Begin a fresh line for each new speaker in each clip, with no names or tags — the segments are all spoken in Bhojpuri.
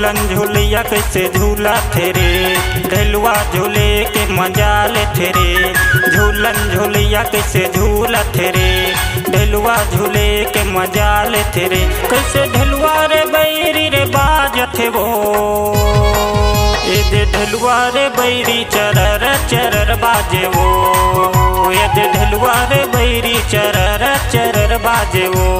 झूलन झूलिया कैसे झूला थे रे, ढेलुआ झूले के मजा ले थे रे। झूलन झूलिया कैसे झूला थे रे, ढेलुआ झूले के मजा ले थे रे। कैसे ढेलुआ रे बैरी रे बाज थे वो, ये दे ढेलुआ रे बैरी चरर चरर बाजे वो, ये दे ढेलुआ रे बैरी चरर चरर बाजे वो।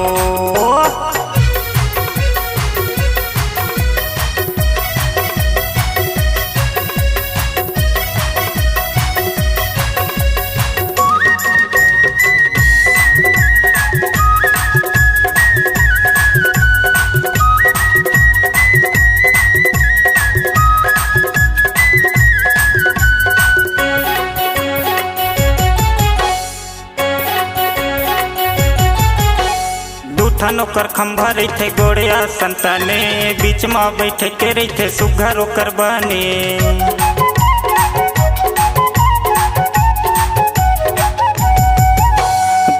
दूठन ओकर खंभा रही गोड़िया संताने, बीच में बैठे के रही सुघर ओकर बने।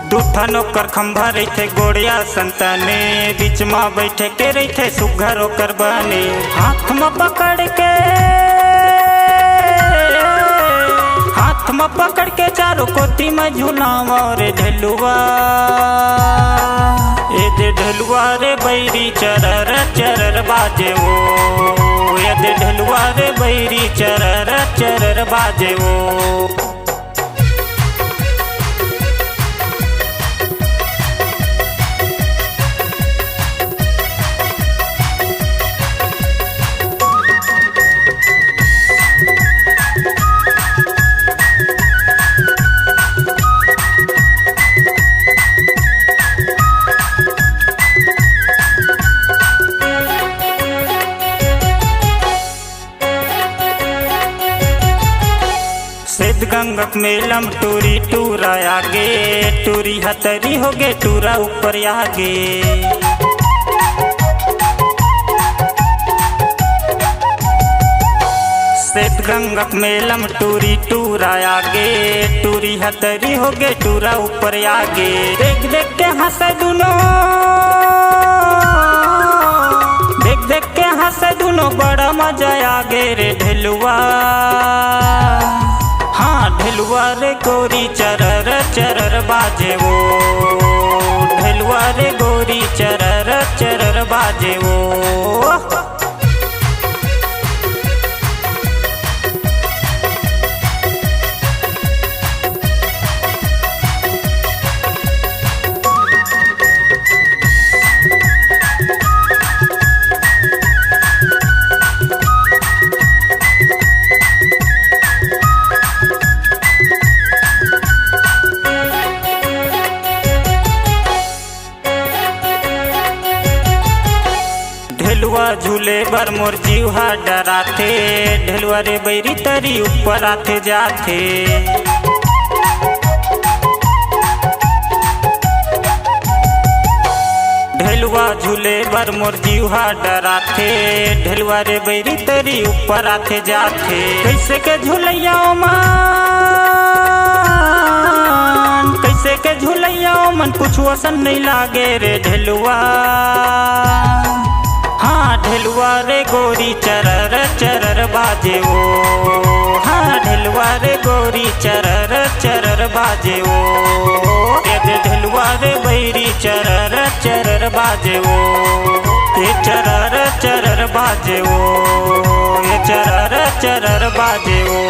दूठन ओकर खंभा रही गोड़िया संताने, बीच में बैठे के रही सुघर ओकर बने। हाथ में पकड़ के चारों कोती में झूलावा रे ढेलुआ, ये दे ढेलुआ रे बैरी चरर चरर बाजे वो, ये दे ढेलुआ रे बैरी चरर चरर बाजे वो। गंगक मेलम टूरी टूरा आगे, टूरी हतरी हो गे टूरा ऊपर आगे। श्वेत गंगक मेलम टूरी टूरा आगे, टूरी हतरी हो गे टूरा ऊपर आगे। देख देख के हंसे दुनो, देख देख के हंसे दुनो बड़ा मजा आगे रे ढेलुआ। हाँ ढेलुआ रे गोरी चरर चरर बाजे वो, ढेलुआ रे गोरी चरर चरर बाजे वो। ढेलुआ झूले बर मोर जीवा डराथे, ढेलुआ रे बैरी तरी ऊपर आथे जाथे। ढेलुआ झूले बर मोर जीवा डराथे, ढेलुआ रे बैरी तरी ऊपर आथे जाथे। कैसे के झूलैया मन, कैसे के झूलैया मन कुछ सन नहीं लागे रे ढेलुआ। हाँ ढेलुआ रे गोरी चरर चरर बाजे वो, हाँ ढेलुआ रे गोरी चरर चरर बाजे वो। ये दे ढेलुआ रे बैरी चरर चरर बाजे वो, ये चरर चरर बाजे वो, ये चरर चरर बाजे वो।